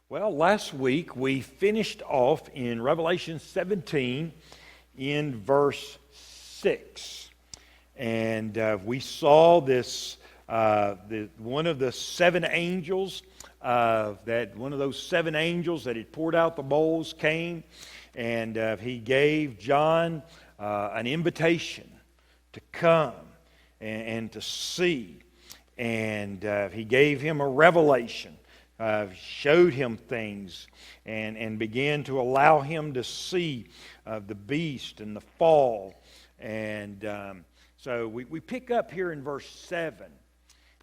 Well, last week we finished off in Revelation 17 in verse 6. And we saw this, one of the seven angels, one of those seven angels that had poured out the bowls came, and he gave John an invitation to come and to see. And he gave him a revelation. Showed him things and began to allow him to see the beast and the fall. And so we pick up here in verse 7.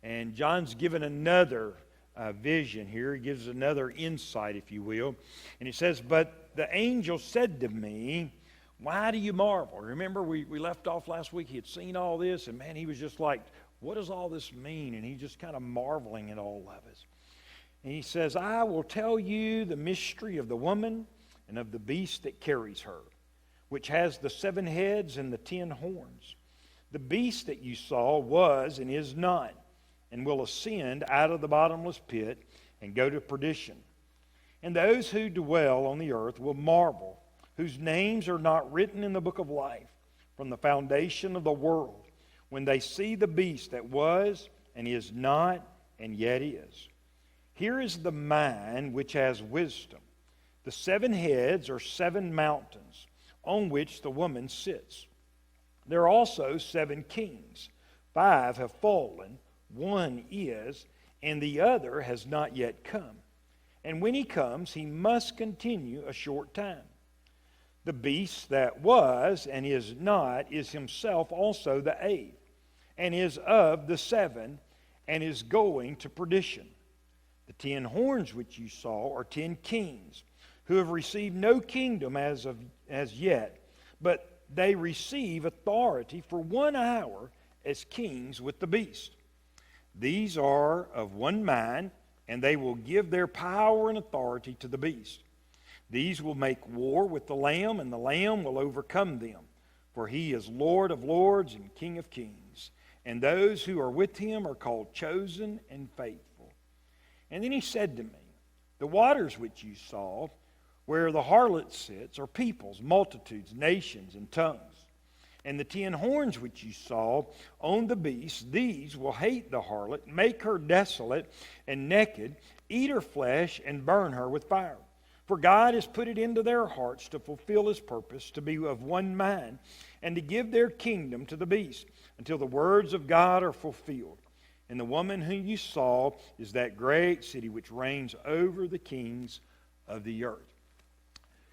And John's given another vision here. He gives another insight, if you will. And he says, "But the angel said to me, why do you marvel?" Remember, we left off last week. He had seen all this. And man, he was just like, what does all this mean? And he's just kind of marveling at all of it. And he says, "I will tell you the mystery of the woman and of the beast that carries her, which has the 7 heads and the 10 horns. The beast that you saw was and is not, and will ascend out of the bottomless pit and go to perdition. And those who dwell on the earth will marvel, whose names are not written in the book of life from the foundation of the world, when they see the beast that was and is not and yet is. Here is the mind which has wisdom. The 7 heads are 7 mountains on which the woman sits. There are also 7 kings. 5 have fallen, 1 is, and the other has not yet come. And when he comes, he must continue a short time. The beast that was and is not is himself also the 8th, and is of the 7, and is going to perdition. The 10 horns which you saw are 10 kings, who have received no kingdom as yet, but they receive authority for 1 hour as kings with the beast. These are of one mind, and they will give their power and authority to the beast. These will make war with the Lamb, and the Lamb will overcome them, for he is Lord of lords and King of kings. And those who are with him are called chosen and faithful. And then he said to me, the waters which you saw, where the harlot sits, are peoples, multitudes, nations, and tongues. And the 10 horns which you saw on the beast, these will hate the harlot, make her desolate and naked, eat her flesh, and burn her with fire. For God has put it into their hearts to fulfill his purpose, to be of one mind, and to give their kingdom to the beast, until the words of God are fulfilled. And the woman whom you saw is that great city which reigns over the kings of the earth."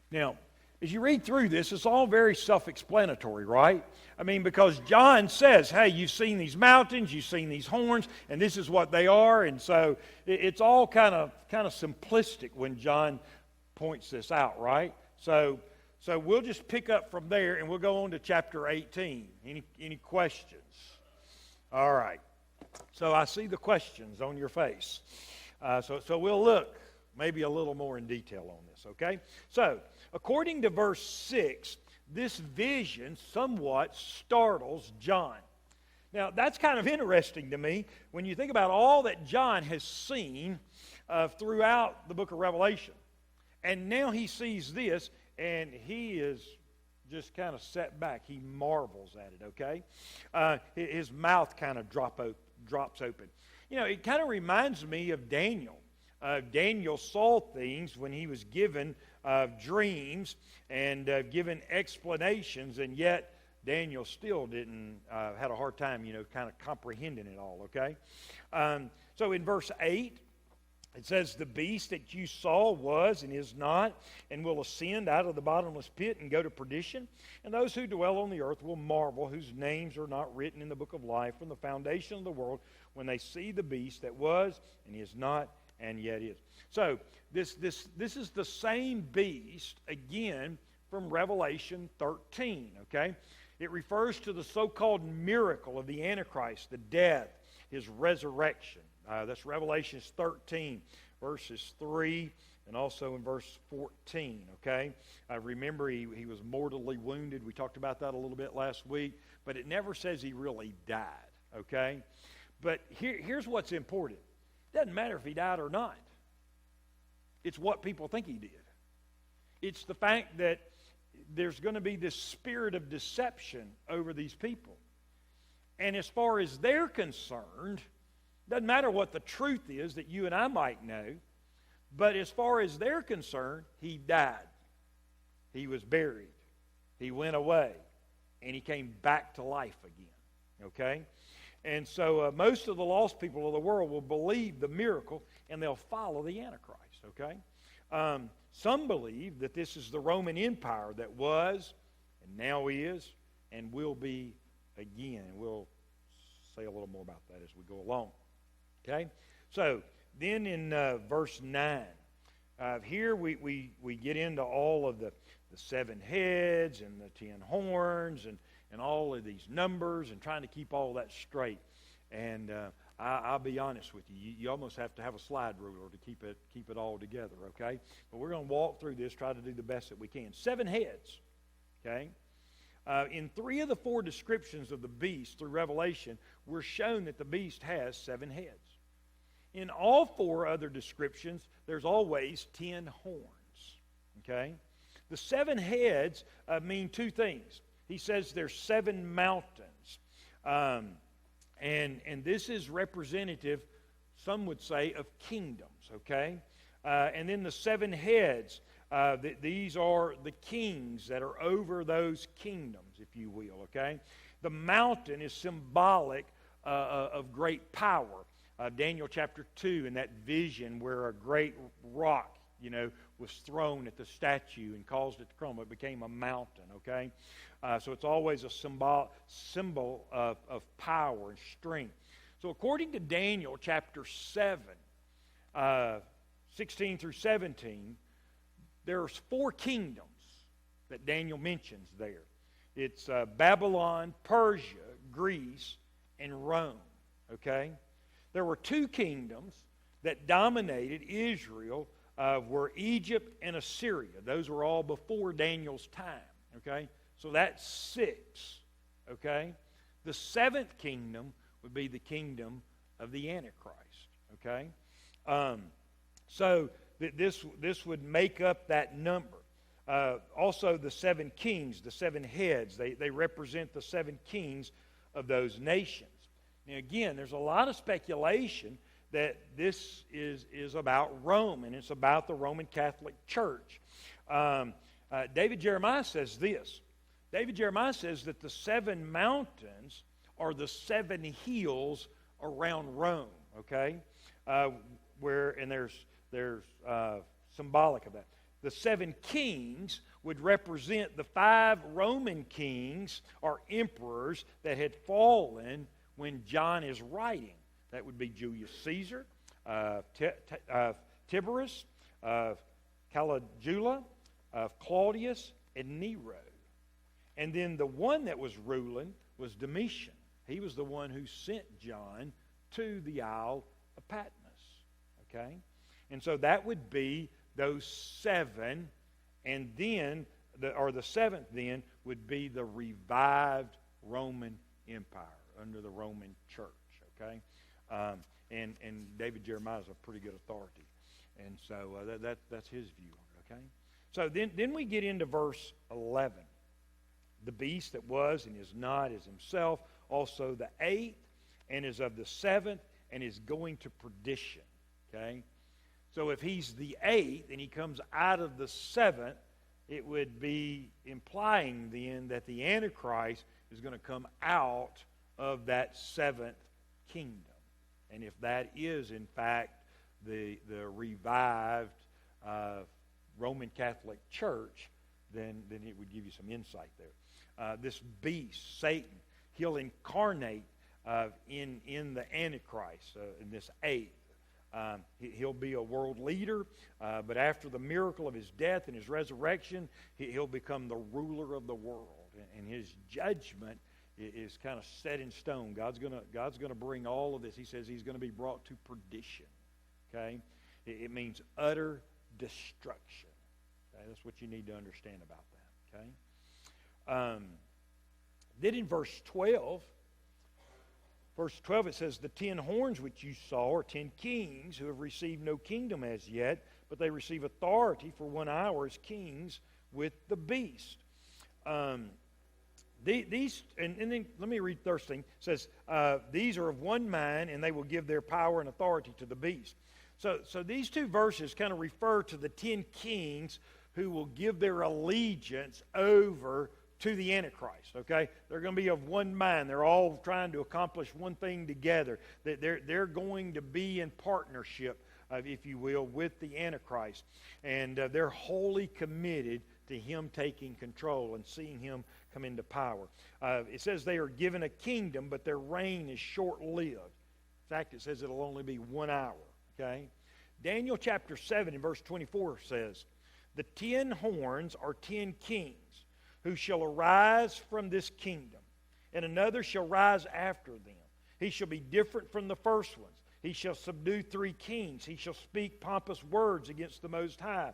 Now, as you read through this, it's all very self-explanatory, right? I mean, because John says, hey, you've seen these mountains, you've seen these horns, and this is what they are. And so it's all kind of simplistic when John points this out, right? So we'll just pick up from there, and we'll go on to chapter 18. Any questions? All right. So I see the questions on your face. So we'll look maybe a little more in detail on this, okay? So, according to verse 6, this vision somewhat startles John. Now, that's kind of interesting to me when you think about all that John has seen throughout the book of Revelation. And now he sees this, and he is just kind of set back. He marvels at it, okay? His mouth kind of drops open. You know, it kind of reminds me of Daniel. Daniel saw things when he was given dreams and given explanations, and yet Daniel still had a hard time, kind of comprehending it all, okay? So in verse 8, it says, "The beast that you saw was and is not, and will ascend out of the bottomless pit and go to perdition. And those who dwell on the earth will marvel, whose names are not written in the book of life from the foundation of the world, when they see the beast that was and is not and yet is." So this is the same beast again from Revelation 13. Okay, it refers to the so-called miracle of the Antichrist, the death, his resurrection. That's Revelation 13, verses 3 and also in verse 14, okay? Remember, he was mortally wounded. We talked about that a little bit last week, but it never says he really died, okay? But here's what's important. It doesn't matter if he died or not. It's what people think he did. It's the fact that there's going to be this spirit of deception over these people. And as far as they're concerned, doesn't matter what the truth is that you and I might know, but as far as they're concerned, he died. He was buried. He went away. And he came back to life again. Okay? And so most of the lost people of the world will believe the miracle and they'll follow the Antichrist. Okay? Some believe that this is the Roman Empire that was and now is and will be again. And we'll say a little more about that as we go along. Okay? So, then in verse 9, here we get into all of the 7 heads and the 10 horns and all of these numbers and trying to keep all that straight. And I'll be honest with you, you almost have to have a slide ruler to keep it all together, okay? But we're going to walk through this, try to do the best that we can. 7 heads, okay? In 3 of the 4 descriptions of the beast through Revelation, we're shown that the beast has 7 heads. In all 4 other descriptions, there's always 10 horns, okay? The 7 heads mean 2 things. He says there's 7 mountains. And this is representative, some would say, of kingdoms, okay? And then the 7 heads, these are the kings that are over those kingdoms, if you will, okay? The mountain is symbolic of great power. Daniel chapter 2, in that vision where a great rock, was thrown at the statue and caused it to crumble. It became a mountain, okay? So it's always a symbol of power and strength. So according to Daniel chapter 7, 16 through 17, there's 4 kingdoms that Daniel mentions there. It's Babylon, Persia, Greece, and Rome, okay? There were 2 kingdoms that dominated Israel, were Egypt and Assyria. Those were all before Daniel's time, okay? So that's 6, okay? The 7th kingdom would be the kingdom of the Antichrist, okay? So this would make up that number. Also, the 7 kings, the 7 heads, they represent the 7 kings of those nations. Now, again, there's a lot of speculation that this is about Rome, and it's about the Roman Catholic Church. David Jeremiah says this. David Jeremiah says that the 7 mountains are the 7 hills around Rome, okay? There's symbolic of that. The 7 kings would represent the 5 Roman kings or emperors that had fallen when John is writing. That would be Julius Caesar, Tiberius, Caligula, Claudius, and Nero. And then the one that was ruling was Domitian. He was the one who sent John to the Isle of Patmos. Okay? And so that would be those 7, and then, the 7th then, would be the revived Roman Empire under the Roman Church. Okay? And David Jeremiah is a pretty good authority. And so that's his view on it, okay? So then we get into verse 11. The beast that was and is not is himself, also the 8th, and is of the 7th, and is going to perdition, okay? So if he's the 8th and he comes out of the 7th, it would be implying then that the Antichrist is going to come out of that 7th kingdom. And if that is, in fact, the revived Roman Catholic Church, then it would give you some insight there. This beast, Satan, he'll incarnate in the Antichrist, in this 8th. He'll be a world leader, but after the miracle of his death and his resurrection, he'll become the ruler of the world. And his judgment is kind of set in stone. God's gonna bring all of this. He says he's going to be brought to perdition. Okay, it means utter destruction. Okay? That's what you need to understand about that. Okay. Then in verse 12, it says, "The 10 horns which you saw are 10 kings who have received no kingdom as yet, but they receive authority for 1 hour as kings with the beast. These, and then let me read the first thing. It says, these are of one mind, and they will give their power and authority to the beast. So these two verses kind of refer to the 10 kings who will give their allegiance over to the Antichrist, okay? They're going to be of one mind. They're all trying to accomplish one thing together. They're going to be in partnership, if you will, with the Antichrist. And they're wholly committed to him taking control and seeing him come into power. It says they are given a kingdom, but their reign is short-lived. In fact, it says it'll only be 1 hour, okay? Daniel chapter 7 and verse 24 says, the 10 horns are 10 kings who shall arise from this kingdom, and another shall rise after them. He shall be different from the first ones. He shall subdue 3 kings. He shall speak pompous words against the Most High.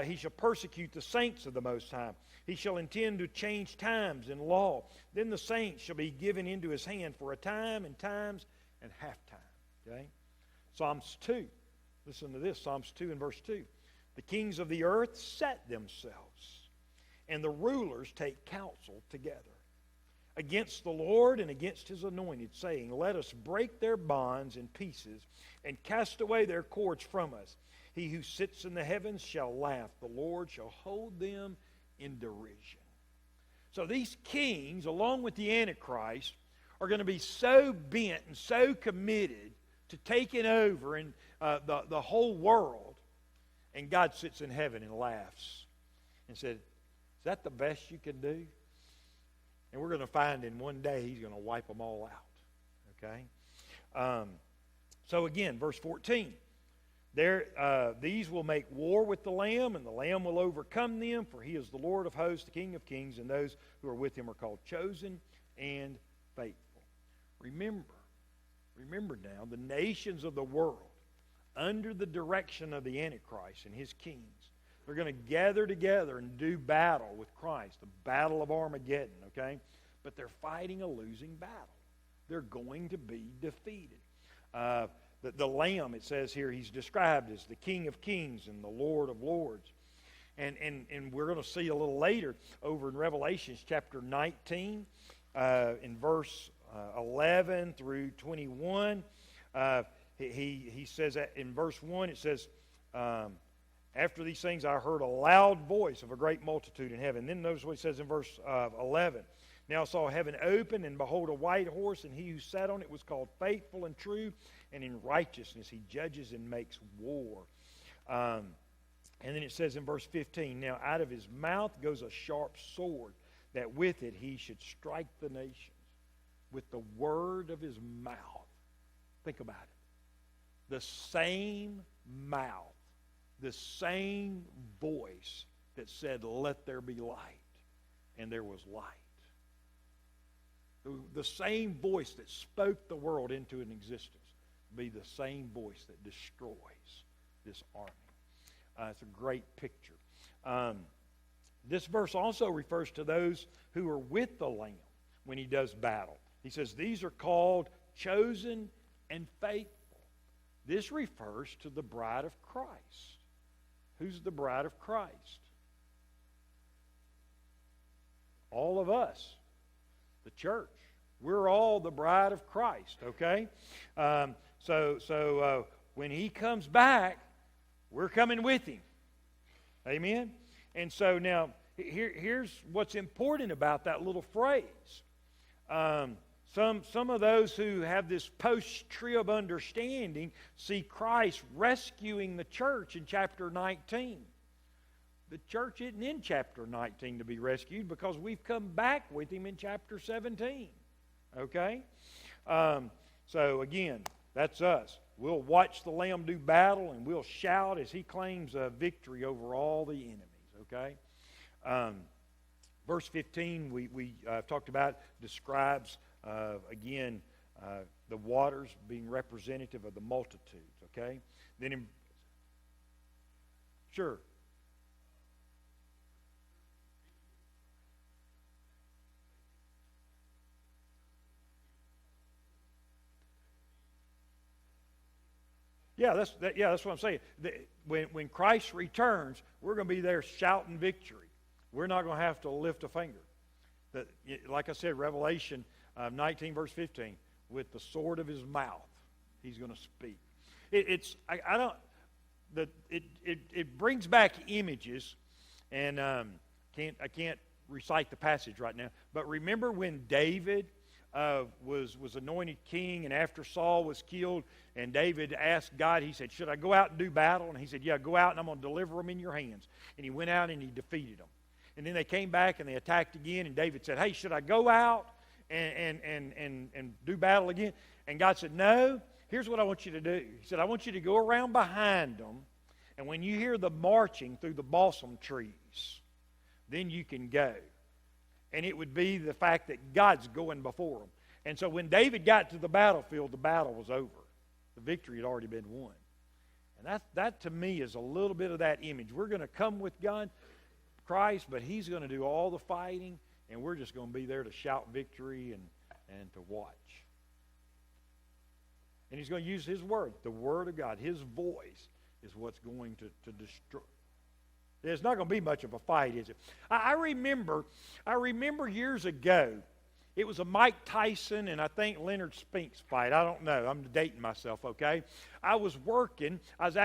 He shall persecute the saints of the Most High. He shall intend to change times and law. Then the saints shall be given into his hand for a time and times and half time. Okay? Psalms 2. Listen to this. Psalms 2 and verse 2. The kings of the earth set themselves, and the rulers take counsel together against the Lord and against his anointed, saying, let us break their bonds in pieces and cast away their cords from us. He who sits in the heavens shall laugh. The Lord shall hold them in derision. So these kings, along with the Antichrist, are going to be so bent and so committed to taking over in the whole world. And God sits in heaven and laughs and said, is that the best you can do? And we're going to find in one day he's going to wipe them all out. Okay? So again, verse 14. These will make war with the Lamb, and the Lamb will overcome them, for he is the Lord of hosts, the King of kings, and those who are with him are called chosen and faithful. Remember now, the nations of the world, under the direction of the Antichrist and his kings, they're going to gather together and do battle with Christ, the battle of Armageddon, okay? But they're fighting a losing battle. They're going to be defeated. The Lamb, it says here, he's described as the King of kings and the Lord of lords. And we're going to see a little later over in Revelation chapter 19, in verse 11 through 21, he says that in verse 1, it says, after these things I heard a loud voice of a great multitude in heaven. Then notice what it says in verse 11. Now I saw heaven open, and behold, a white horse, and he who sat on it was called Faithful and True, and in righteousness he judges and makes war. And then it says in verse 15, now out of his mouth goes a sharp sword, that with it he should strike the nations with the word of his mouth. Think about it. The same mouth, the same voice that said, let there be light, and there was light. The same voice that spoke the world into an existence be the same voice that destroys this army. It's a great picture. This verse also refers to those who are with the Lamb when he does battle. He says, these are called chosen and faithful. This refers to the bride of Christ. Who's the bride of Christ? All of us, the church. We're all the bride of Christ, okay? So when he comes back, we're coming with him. Amen? And so now, here's what's important about that little phrase. Some of those who have this post-trib understanding see Christ rescuing the church in chapter 19. The church isn't in chapter 19 to be rescued because we've come back with him in chapter 17. Okay? So again, that's us. We'll watch the Lamb do battle and we'll shout as he claims victory over all the enemies. Okay? Verse 15 we talked about describes again the waters being representative of the multitudes. Okay? Then sure. that's what I'm saying. When Christ returns, we're going to be there shouting victory. We're not going to have to lift a finger. Like I said, Revelation 19, verse 15, with the sword of his mouth, he's going to speak. It brings back images, and I can't recite the passage right now. But remember when David was anointed king, and after Saul was killed, and David asked God, he said, should I go out and do battle? And he said, yeah, go out and I'm going to deliver them in your hands. And he went out and he defeated them. And then they came back and they attacked again, and David said, hey, should I go out and do battle again? And God said, no, here's what I want you to do. He said, I want you to go around behind them, and when you hear the marching through the balsam trees, then you can go. And it would be the fact that God's going before them. And so when David got to the battlefield, the battle was over. The victory had already been won. And that to me is a little bit of that image. We're going to come with God, Christ, but he's going to do all the fighting, and we're just going to be there to shout victory and to watch. And he's going to use his word, the word of God. His voice is what's going to destroy. There's not going to be much of a fight, is it? I remember years ago, it was a Mike Tyson and I think Leonard Spinks fight. I don't know. I'm dating myself, okay? I was working. I was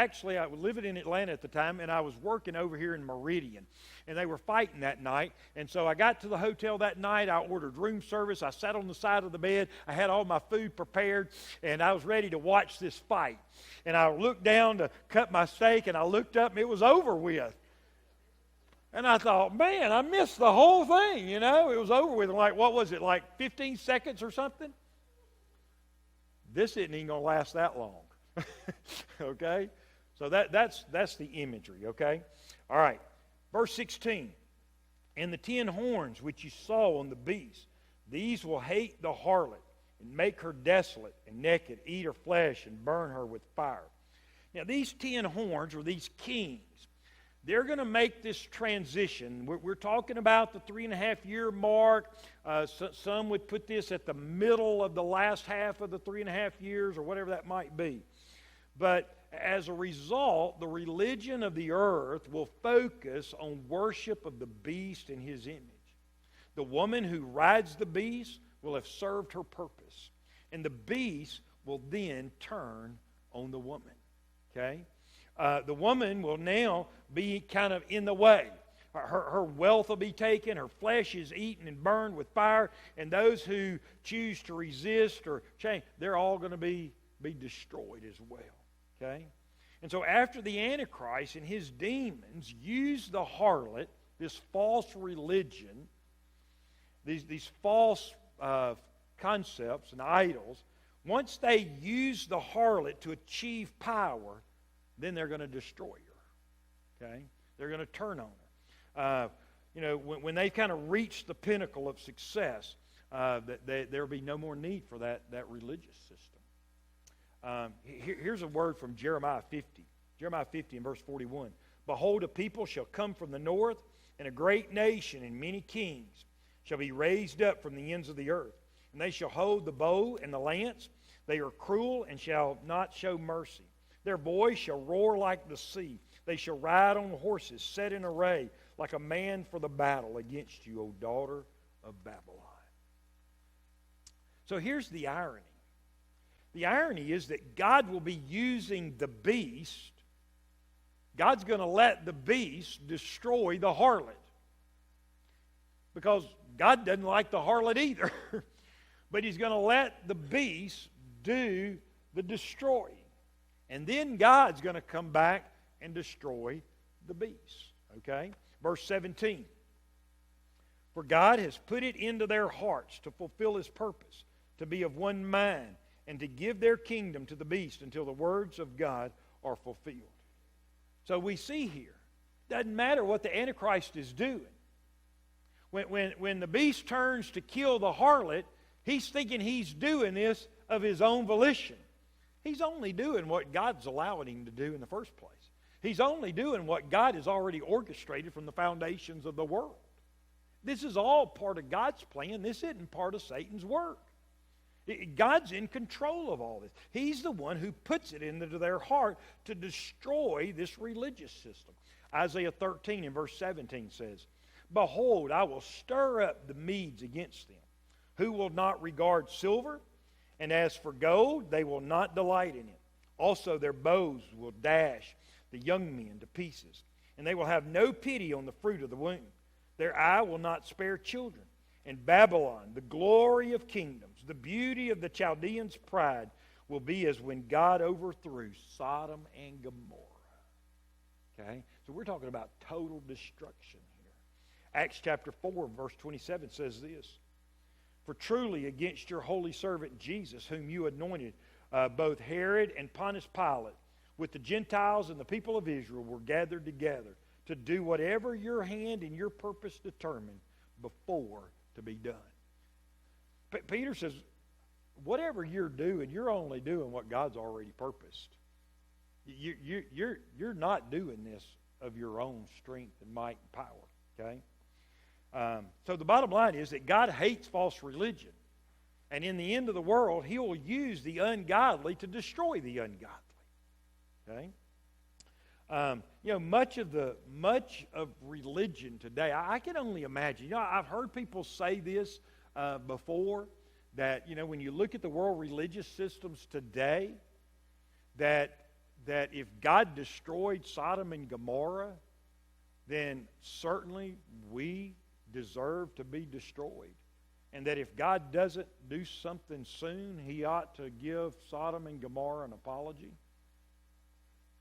living in Atlanta at the time, and I was working over here in Meridian. And they were fighting that night. And so I got to the hotel that night. I ordered room service. I sat on the side of the bed. I had all my food prepared, and I was ready to watch this fight. And I looked down to cut my steak, and I looked up, and it was over with. And I thought, man, I missed the whole thing, It was over with. Like, what was it, like 15 seconds or something? This isn't even going to last that long. Okay? So that's the imagery, okay? All right. Verse 16. And the 10 horns which you saw on the beast, these will hate the harlot and make her desolate and naked, eat her flesh and burn her with fire. Now, these 10 horns, or these kings, they're going to make this transition. We're talking about the 3.5-year mark. Some would put this at the middle of the last half of the 3.5 years, or whatever that might be. But as a result, the religion of the earth will focus on worship of the beast and his image. The woman who rides the beast will have served her purpose, and the beast will then turn on the woman. Okay? The woman will now be kind of in the way. Her wealth will be taken. Her flesh is eaten and burned with fire. And those who choose to resist or change, they're all going to be destroyed as well. Okay? And so after the Antichrist and his demons use the harlot, this false religion, these false concepts and idols, once they use the harlot to achieve power, then they're going to destroy her. Okay? They're going to turn on her. When they kind of reach the pinnacle of success, there'll be no more need for that religious system. Here's a word from Jeremiah 50. Jeremiah 50 and verse 41. Behold, a people shall come from the north, and a great nation and many kings shall be raised up from the ends of the earth. And they shall hold the bow and the lance. They are cruel and shall not show mercy. Their voice shall roar like the sea. They shall ride on horses set in array like a man for the battle against you, O daughter of Babylon. So here's the irony. The irony is that God will be using the beast. God's going to let the beast destroy the harlot. Because God doesn't like the harlot either. But he's going to let the beast do the destroying. And then God's going to come back and destroy the beast. Okay? Verse 17. For God has put it into their hearts to fulfill his purpose, to be of one mind, and to give their kingdom to the beast until the words of God are fulfilled. So we see here, doesn't matter what the Antichrist is doing. When the beast turns to kill the harlot, he's thinking he's doing this of his own volition. He's only doing what God's allowing him to do in the first place. He's only doing what God has already orchestrated from the foundations of the world. This is all part of God's plan. This isn't part of Satan's work. God's in control of all this. He's the one who puts it into their heart to destroy this religious system. Isaiah 13 and verse 17 says, Behold, I will stir up the Medes against them, who will not regard silver, and as for gold, they will not delight in it. Also their bows will dash the young men to pieces, and they will have no pity on the fruit of the womb. Their eye will not spare children. And Babylon, the glory of kingdoms, the beauty of the Chaldeans' pride, will be as when God overthrew Sodom and Gomorrah. Okay? So we're talking about total destruction here. Acts chapter 4, verse 27 says this, For truly against your holy servant Jesus, whom you anointed, both Herod and Pontius Pilate, with the Gentiles and the people of Israel, were gathered together to do whatever your hand and your purpose determined before to be done. Peter says, whatever you're doing, you're only doing what God's already purposed. You're not doing this of your own strength and might and power. Okay? So the bottom line is that God hates false religion. And in the end of the world, He will use the ungodly to destroy the ungodly. Okay? Much of religion today, I can only imagine. I've heard people say this before, that when you look at the world religious systems today, that if God destroyed Sodom and Gomorrah, then certainly we deserve to be destroyed. And that if God doesn't do something soon, He ought to give Sodom and Gomorrah an apology.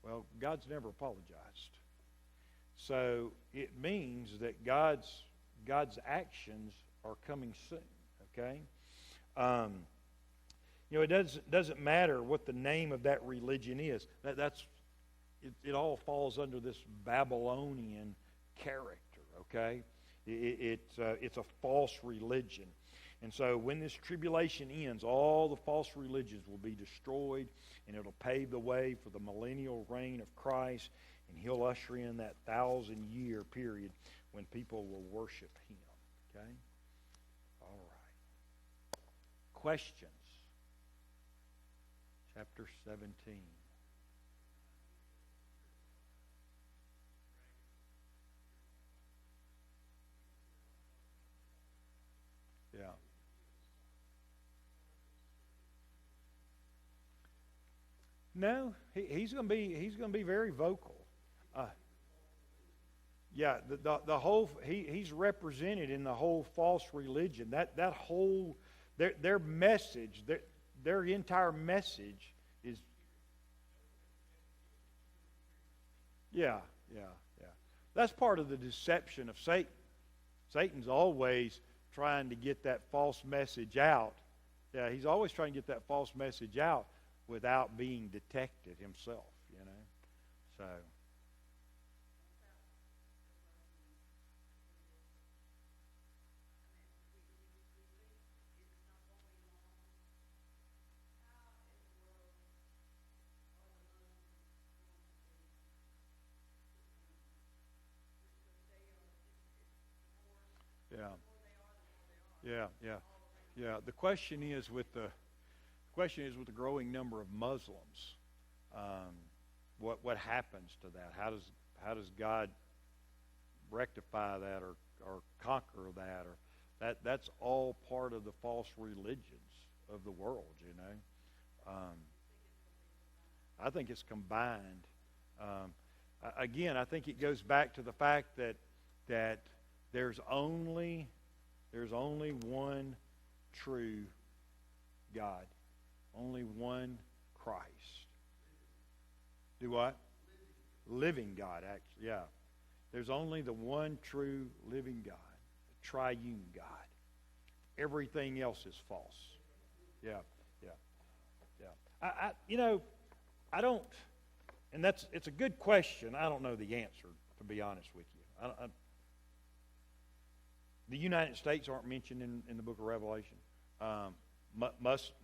Well, God's never apologized. So it means that God's actions are coming soon. Okay? It doesn't matter what the name of that religion is. It all falls under this Babylonian character. Okay? It's a false religion. And so when this tribulation ends, all the false religions will be destroyed, and it'll pave the way for the millennial reign of Christ, and He'll usher in that 1,000-year period when people will worship Him. Okay? All right. Questions? Chapter 17. Yeah. No, he's going to be very vocal. The whole he's represented in the whole false religion. That whole their message, their entire message is yeah. That's part of the deception of Satan. Satan's always trying to get that false message out. Yeah, he's always trying to get that false message out without being detected himself, So, yeah. The question is with the growing number of Muslims, what happens to that? How does God rectify that or conquer that? Or that's all part of the false religions of the world, I think it's combined. Again, I think it goes back to the fact that there's only one true God. Only one Christ. Do what? Living God, actually, yeah. There's only the one true living God, the triune God. Everything else is false. Yeah. I don't, and it's a good question. I don't know the answer, to be honest with you. The United States aren't mentioned in the book of Revelation.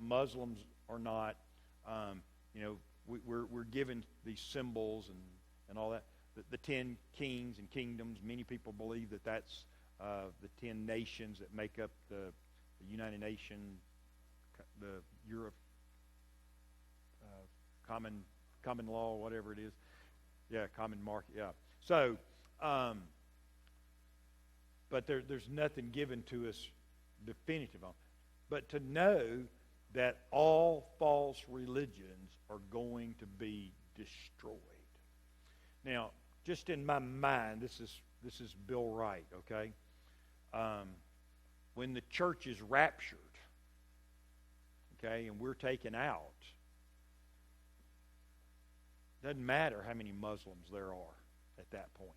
Muslims are not. We're given these symbols and all that. The 10 kings and kingdoms. Many people believe that that's the 10 nations that make up the United Nations the Europe common law, whatever it is. Yeah, common market. Yeah. So, but there's nothing given to us definitive on. But to know that all false religions are going to be destroyed. Now, just in my mind, this is Bill Wright, okay? When the church is raptured, okay, and we're taken out, doesn't matter how many Muslims there are at that point,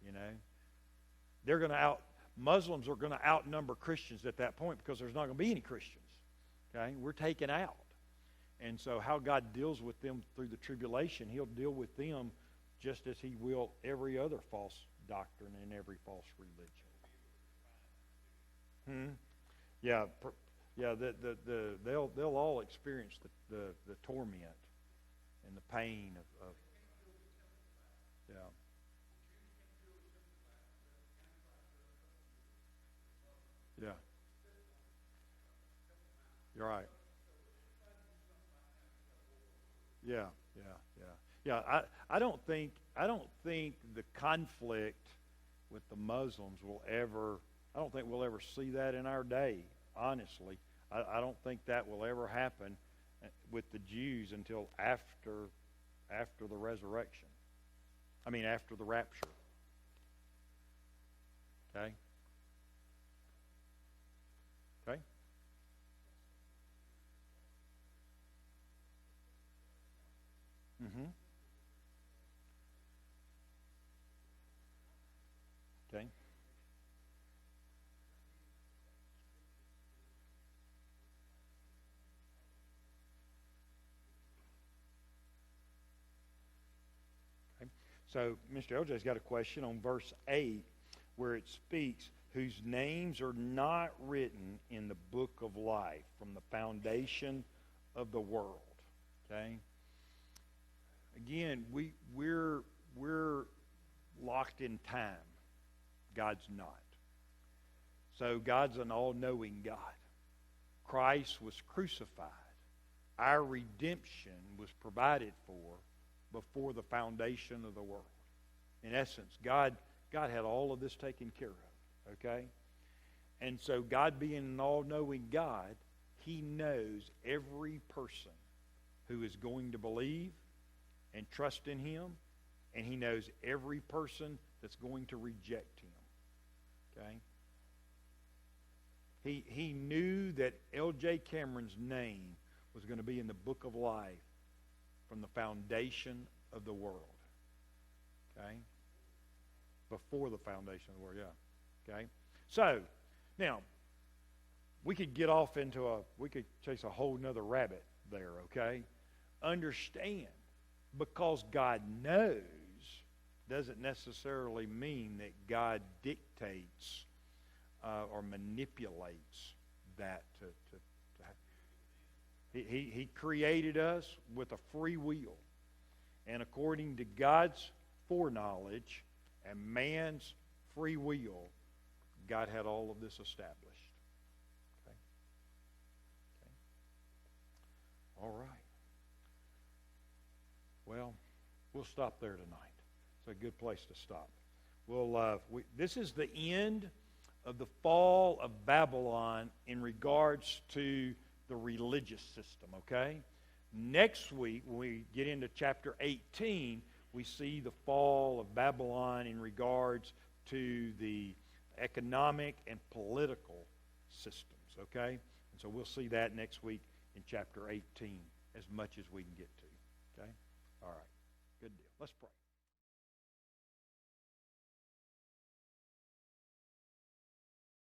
you know. Muslims are going to outnumber Christians at that point because there's not going to be any Christians. Okay, we're taken out. And so how God deals with them through the tribulation, He'll deal with them just as He will every other false doctrine and every false religion. Yeah, they'll all experience the torment and the pain of yeah. Yeah. You're right. Yeah, I don't think the conflict with the Muslims will ever. I don't think we'll ever see that in our day. Honestly, I don't think that will ever happen with the Jews until after the resurrection. I mean, after the rapture. Okay. Okay. Mm-hmm. Okay. Okay. So Mr. LJ's got a question on verse 8 where it speaks, whose names are not written in the book of life from the foundation of the world. Okay? Again, we're locked in time. God's not. So God's an all-knowing God. Christ was crucified. Our redemption was provided for before the foundation of the world. In essence, God had all of this taken care of. Okay? And so God being an all-knowing God, He knows every person who is going to believe and trust in Him, and He knows every person that's going to reject Him. Okay? He knew that L.J. Cameron's name was going to be in the book of life from the foundation of the world. Okay? Before the foundation of the world, yeah. Okay? So, now, we could get off into we could chase a whole nother rabbit there, okay? Understand, because God knows doesn't necessarily mean that God dictates or manipulates that He created us with a free will. And according to God's foreknowledge and man's free will, God had all of this established. Okay? Okay. All right. Well, we'll stop there tonight. It's a good place to stop. This is the end of the fall of Babylon in regards to the religious system, okay? Next week, when we get into chapter 18, we see the fall of Babylon in regards to the economic and political systems, okay? And so we'll see that next week in chapter 18 as much as we can get to, okay? All right. Good deal. Let's pray.